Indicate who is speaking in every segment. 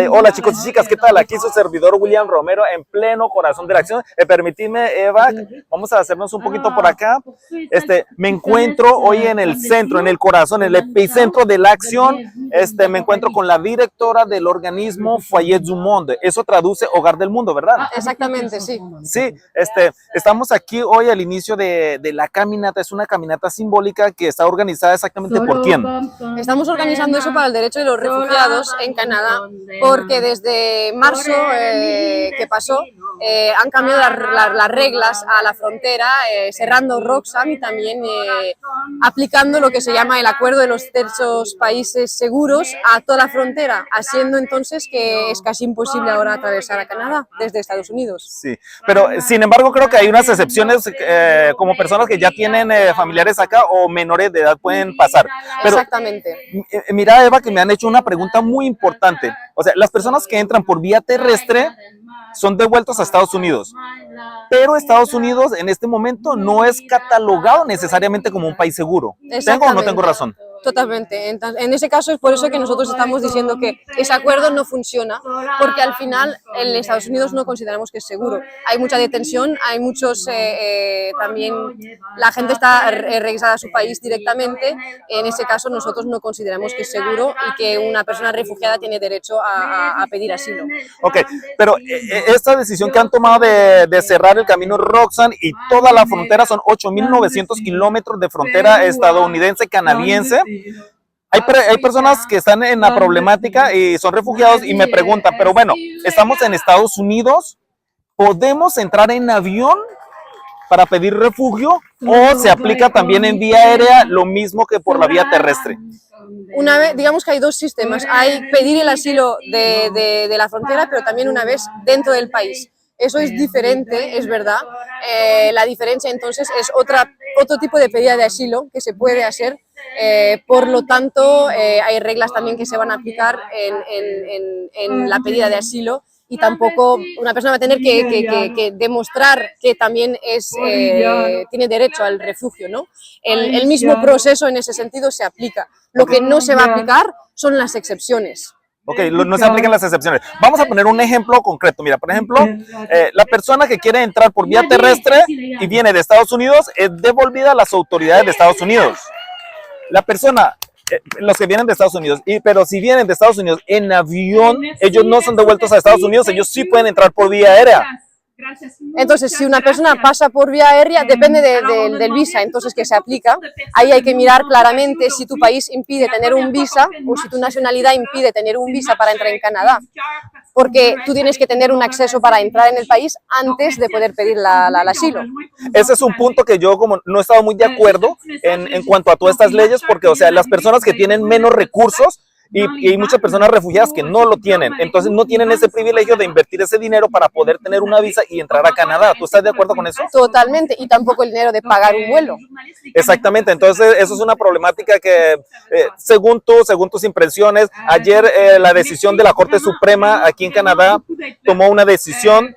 Speaker 1: Hola chicos y chicas, ¿qué tal? Aquí su servidor William Romero en pleno corazón de la acción. Permitidme, Eva, vamos a hacernos un poquito por acá. Me encuentro hoy en el centro, en el corazón, en el epicentro de la acción. Me encuentro con la directora del organismo Foyer du Monde. Eso traduce Hogar del Mundo, ¿verdad?
Speaker 2: Exactamente, sí.
Speaker 1: Sí, estamos aquí hoy al inicio de la caminata. Es una caminata simbólica que está organizada exactamente ¿por quién?
Speaker 2: Estamos organizando eso para el derecho de los refugiados en Canadá, porque desde marzo que pasó han cambiado las reglas a la frontera, cerrando Roxham y también aplicando lo que se llama el acuerdo de los terceros países seguros a toda la frontera, haciendo entonces que es casi imposible ahora atravesar a Canadá desde Estados Unidos.
Speaker 1: Sí, pero sin embargo creo que hay unas excepciones, como personas que ya tienen familiares acá o menores de edad pueden pasar. Pero,
Speaker 2: exactamente.
Speaker 1: Mira, Eva, que me han hecho una pregunta muy importante. O sea, las personas que entran por vía terrestre son devueltos a Estados Unidos, pero Estados Unidos en este momento no es catalogado necesariamente como un país seguro. ¿Tengo o no tengo razón?
Speaker 2: Totalmente. En ese caso es por eso que nosotros estamos diciendo que ese acuerdo no funciona, porque al final en Estados Unidos no consideramos que es seguro. Hay mucha detención, hay muchos, también la gente está regresada a su país directamente. En ese caso nosotros no consideramos que es seguro y que una persona refugiada tiene derecho a pedir asilo.
Speaker 1: Ok, pero esta decisión que han tomado de cerrar el camino Roxham y toda la frontera, son 8.900 kilómetros de frontera estadounidense-canadiense. Hay personas que están en la problemática y son refugiados y me preguntan, pero bueno, estamos en Estados Unidos, ¿podemos entrar en avión para pedir refugio o se aplica también en vía aérea lo mismo que por la vía terrestre?
Speaker 2: Una vez, digamos que hay dos sistemas, hay pedir el asilo de la frontera, pero también una vez dentro del país. Eso es diferente, es verdad. La diferencia entonces es otro tipo de pedida de asilo que se puede hacer. Por lo tanto, hay reglas también que se van a aplicar en la pedida de asilo. Y tampoco una persona va a tener que demostrar que también tiene derecho al refugio, ¿no? El mismo proceso en ese sentido se aplica. Lo que no se va a aplicar son las excepciones.
Speaker 1: Ok, no se aplican las excepciones. Vamos a poner un ejemplo concreto. Mira, por ejemplo, la persona que quiere entrar por vía terrestre y viene de Estados Unidos es devolvida a las autoridades de Estados Unidos. La persona, los que vienen de Estados Unidos, pero si vienen de Estados Unidos en avión, ellos no son devueltos a Estados Unidos, ellos sí pueden entrar por vía aérea.
Speaker 2: Entonces, si una persona pasa por vía aérea, depende del visa, entonces que se aplica. Ahí hay que mirar claramente si tu país impide tener un visa o si tu nacionalidad impide tener un visa para entrar en Canadá. Porque tú tienes que tener un acceso para entrar en el país antes de poder pedir el asilo.
Speaker 1: Ese es un punto que yo como no he estado muy de acuerdo en cuanto a todas estas leyes, porque o sea, las personas que tienen menos recursos, y hay muchas personas refugiadas que no lo tienen, entonces no tienen ese privilegio de invertir ese dinero para poder tener una visa y entrar a Canadá. ¿Tú estás de acuerdo con eso?
Speaker 2: Totalmente, y tampoco el dinero de pagar un vuelo.
Speaker 1: Exactamente, entonces eso es una problemática que según tus impresiones, ayer la decisión de la Corte Suprema aquí en Canadá tomó una decisión.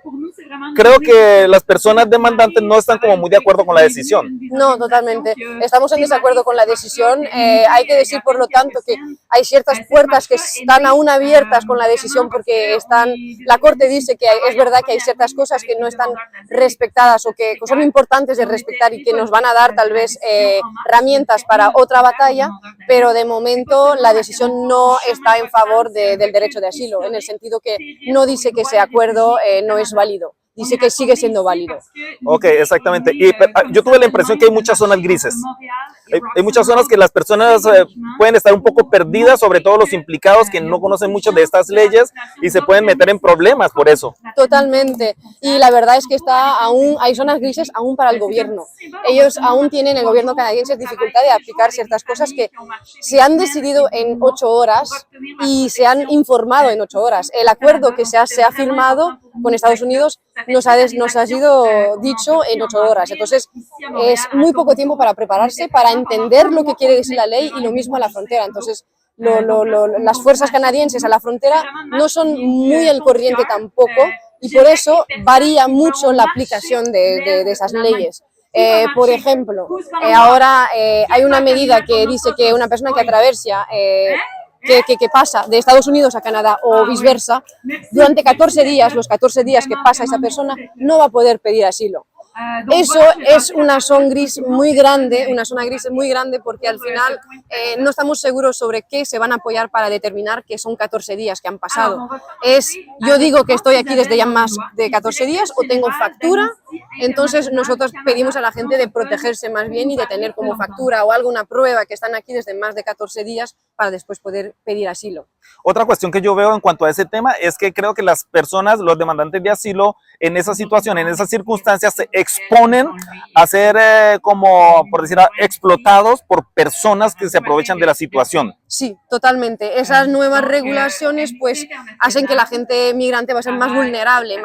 Speaker 1: Creo que las personas demandantes no están como muy de acuerdo con la decisión.
Speaker 2: No, totalmente. Estamos en desacuerdo con la decisión. Hay que decir, por lo tanto, que hay ciertas puertas que están aún abiertas con la decisión porque la Corte dice que es verdad que hay ciertas cosas que no están respetadas o que son importantes de respetar y que nos van a dar tal vez herramientas para otra batalla, pero de momento la decisión no está en favor del derecho de asilo, en el sentido que no dice que ese acuerdo no es válido. Dice que sigue siendo válido.
Speaker 1: Ok, exactamente. Y yo tuve la impresión que hay muchas zonas grises. Hay muchas zonas que las personas pueden estar un poco perdidas, sobre todo los implicados que no conocen mucho de estas leyes y se pueden meter en problemas por eso.
Speaker 2: Totalmente. Y la verdad es que hay zonas grises aún para el gobierno. Ellos aún tienen, el gobierno canadiense, dificultad de aplicar ciertas cosas que se han decidido en 8 horas y se han informado en 8 horas. El acuerdo que se ha firmado con Estados Unidos nos ha sido dicho en 8 horas. Entonces, es muy poco tiempo para prepararse, para entender lo que quiere decir la ley y lo mismo a la frontera. Entonces, las fuerzas canadienses a la frontera no son muy al corriente tampoco y por eso varía mucho la aplicación de esas leyes. Por ejemplo, ahora hay una medida que dice que una persona que atraviesa que pasa de Estados Unidos a Canadá o viceversa, durante 14 días, los 14 días que pasa esa persona, no va a poder pedir asilo. Eso es una zona gris muy grande, porque al final no estamos seguros sobre qué se van a apoyar para determinar que son 14 días que han pasado. Yo digo que estoy aquí desde ya más de 14 días o tengo factura, entonces nosotros pedimos a la gente de protegerse más bien y de tener como factura o alguna prueba que están aquí desde más de 14 días para después poder pedir asilo.
Speaker 1: Otra cuestión que yo veo en cuanto a ese tema es que creo que las personas, los demandantes de asilo, en esa situación, en esas circunstancias, se exponen a ser como, por decir, explotados por personas que se aprovechan de la situación.
Speaker 2: Sí, totalmente. Esas nuevas regulaciones pues hacen que la gente migrante va a ser más vulnerable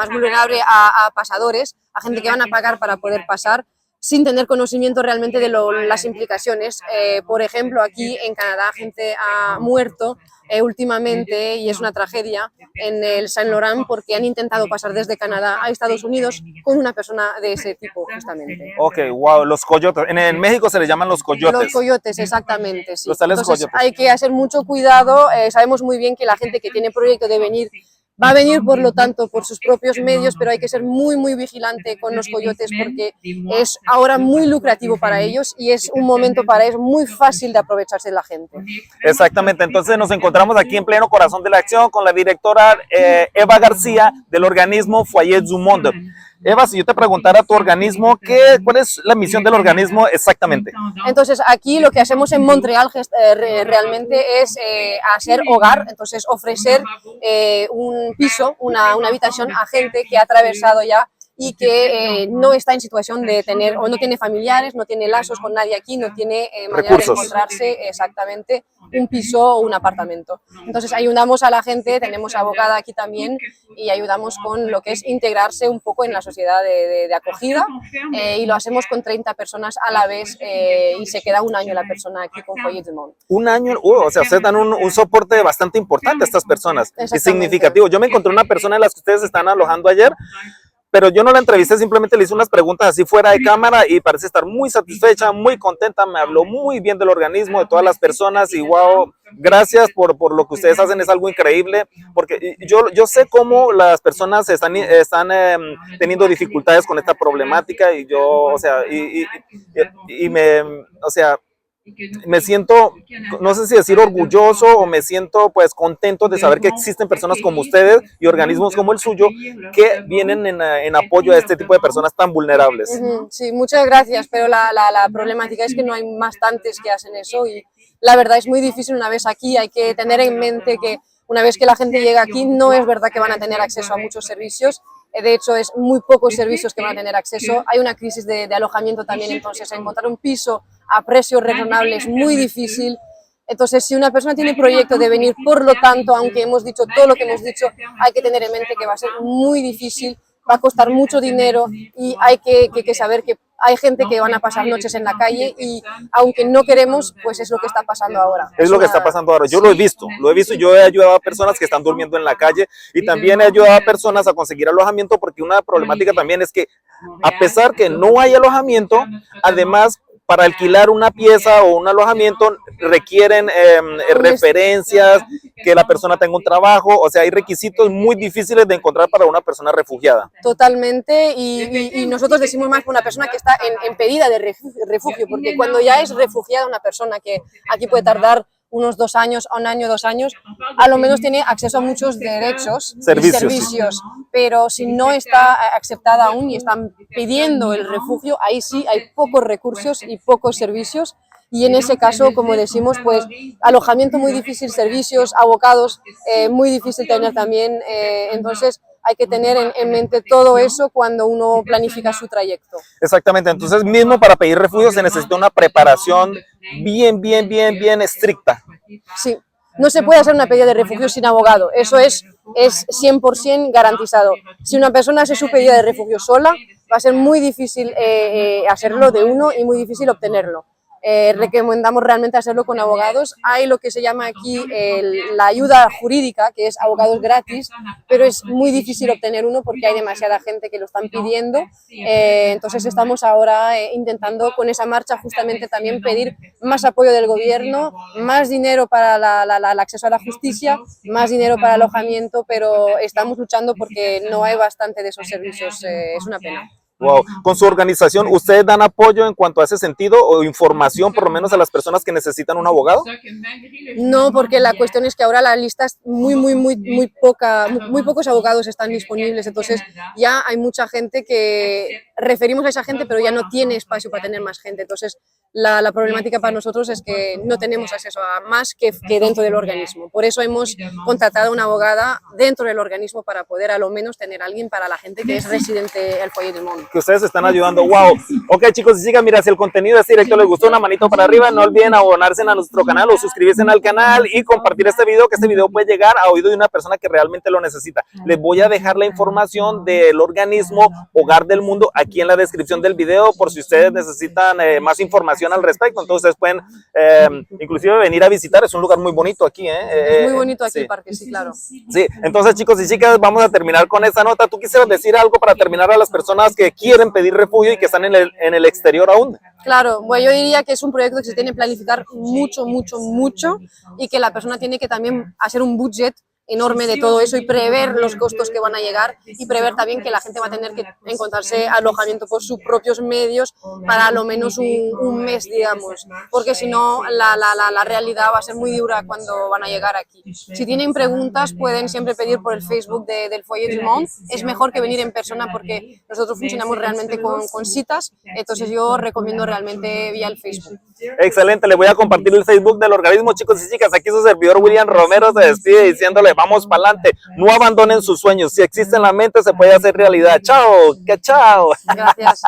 Speaker 2: a pasadores, a gente que van a pagar para poder pasar, sin tener conocimiento realmente de las implicaciones. Por ejemplo, aquí en Canadá gente ha muerto últimamente, y es una tragedia, en el Saint Laurent, porque han intentado pasar desde Canadá a Estados Unidos con una persona de ese tipo, justamente.
Speaker 1: Ok, wow, los coyotes. En México se les llaman los coyotes.
Speaker 2: Los coyotes, exactamente, sí.
Speaker 1: Los tales
Speaker 2: Entonces
Speaker 1: coyotes.
Speaker 2: hay que hacer mucho cuidado. Sabemos muy bien que la gente que tiene proyecto de venir va a venir, por lo tanto, por sus propios medios, pero hay que ser muy, muy vigilante con los coyotes porque es ahora muy lucrativo para ellos y es un momento para ellos muy fácil de aprovecharse de la gente.
Speaker 1: Exactamente, entonces nos encontramos aquí en pleno corazón de la acción con la directora Eva García del organismo Foyer du Monde. Eva, si yo te preguntara tu organismo, ¿cuál es la misión del organismo exactamente?
Speaker 2: Entonces, aquí lo que hacemos en Montreal realmente es hacer hogar, entonces ofrecer un piso, una habitación a gente que ha atravesado ya y que no está en situación de tener, o no tiene familiares, no tiene lazos con nadie aquí, no tiene manera de encontrarse exactamente un piso o un apartamento. Entonces ayudamos a la gente, tenemos abogada aquí también, y ayudamos con lo que es integrarse un poco en la sociedad de acogida, y lo hacemos con 30 personas a la vez, y se queda un año la persona aquí con Foyer du Monde.
Speaker 1: Un año, o sea, ustedes dan un soporte bastante importante a estas personas, es significativo. Yo me encontré una persona de las que ustedes están alojando ayer, pero yo no la entrevisté, simplemente le hice unas preguntas así fuera de cámara y parece estar muy satisfecha, muy contenta, me habló muy bien del organismo, de todas las personas y wow, gracias por lo que ustedes hacen, es algo increíble, porque yo sé cómo las personas están teniendo dificultades con esta problemática y yo, o sea, me siento, no sé si decir orgulloso o me siento pues contento de saber que existen personas como ustedes y organismos como el suyo que vienen en apoyo a este tipo de personas tan vulnerables.
Speaker 2: Sí, muchas gracias, pero la problemática es que no hay bastantes que hacen eso y la verdad es muy difícil. Una vez aquí hay que tener en mente que una vez que la gente llega aquí no es verdad que van a tener acceso a muchos servicios. De hecho, es muy pocos servicios que van a tener acceso. Hay una crisis de alojamiento también, entonces encontrar un piso a precios razonables es muy difícil. Entonces, si una persona tiene proyecto de venir, por lo tanto, aunque hemos dicho todo lo que hemos dicho, hay que tener en mente que va a ser muy difícil, va a costar mucho dinero y hay que saber que hay gente que van a pasar noches en la calle y aunque no queremos, pues es lo que está pasando ahora.
Speaker 1: Es lo que está pasando ahora. Yo lo he visto, yo he ayudado a personas que están durmiendo en la calle y también he ayudado a personas a conseguir alojamiento porque una problemática también es que a pesar que no hay alojamiento, además para alquilar una pieza o un alojamiento requieren referencias, que la persona tenga un trabajo, o sea, hay requisitos muy difíciles de encontrar para una persona refugiada.
Speaker 2: Totalmente, y nosotros decimos más por una persona que está en pedida de refugio, porque cuando ya es refugiada una persona que aquí puede tardar unos 2 años, un año, 2 años, a lo menos tiene acceso a muchos derechos y servicios, pero si no está aceptada aún y están pidiendo el refugio, ahí sí hay pocos recursos y pocos servicios, y en ese caso, como decimos, pues alojamiento muy difícil, servicios, abogados, muy difícil tener también, entonces hay que tener en mente todo eso cuando uno planifica su trayecto.
Speaker 1: Exactamente, entonces mismo para pedir refugio se necesita una preparación bien estricta.
Speaker 2: Sí, no se puede hacer una pedida de refugio sin abogado, eso es 100% garantizado. Si una persona hace su pedida de refugio sola, va a ser muy difícil hacerlo de uno y muy difícil obtenerlo. recomendamos realmente hacerlo con abogados. Hay lo que se llama aquí la ayuda jurídica, que es abogados gratis, pero es muy difícil obtener uno porque hay demasiada gente que lo están pidiendo. Entonces estamos ahora intentando con esa marcha justamente también pedir más apoyo del gobierno, más dinero para el acceso a la justicia, más dinero para alojamiento, pero estamos luchando porque no hay bastante de esos servicios. Es una pena.
Speaker 1: Wow. Con su organización, ¿ustedes dan apoyo en cuanto a ese sentido o información por lo menos a las personas que necesitan un abogado?
Speaker 2: No, porque la cuestión es que ahora la lista es muy pocos abogados están disponibles, entonces ya hay mucha gente que referimos a esa gente, pero ya no tiene espacio para tener más gente. Entonces la problemática para nosotros es que no tenemos acceso a más que dentro del organismo. Por eso hemos contratado a una abogada dentro del organismo para poder a lo menos tener a alguien para la gente que es residente del Foyer du Monde.
Speaker 1: Que ustedes están ayudando, wow. Ok, chicos y chicas, mira, si el contenido de este directo les gustó, una manito para arriba, no olviden abonarse a nuestro canal o suscribirse al canal y compartir este video, que este video puede llegar a oído de una persona que realmente lo necesita. Les voy a dejar la información del organismo Hogar del Mundo aquí en la descripción del video por si ustedes necesitan más información al respecto. Entonces ustedes pueden inclusive venir a visitar, es un lugar muy bonito aquí.
Speaker 2: Es muy bonito aquí
Speaker 1: sí.
Speaker 2: el parque, sí, claro.
Speaker 1: Sí, entonces chicos y chicas, vamos a terminar con esta nota. ¿Tú quisieras decir algo para terminar a las personas que quieren pedir refugio y que están en el exterior aún?
Speaker 2: Claro, bueno, yo diría que es un proyecto que se tiene que planificar mucho y que la persona tiene que también hacer un budget enorme de todo eso y prever los costos que van a llegar y prever también que la gente va a tener que encontrarse alojamiento por sus propios medios para al menos un mes, digamos, porque si no la realidad va a ser muy dura cuando van a llegar aquí. Si tienen preguntas pueden siempre pedir por el Facebook del Foyer du Monde. Es mejor que venir en persona porque nosotros funcionamos realmente con citas, entonces yo recomiendo realmente vía el Facebook.
Speaker 1: Excelente, le voy a compartir el Facebook del organismo, chicos y chicas. Aquí su servidor William Romero se despide diciéndole vamos para adelante, no abandonen sus sueños, si existe en la mente se puede hacer realidad. Chao, que chao.
Speaker 2: Gracias.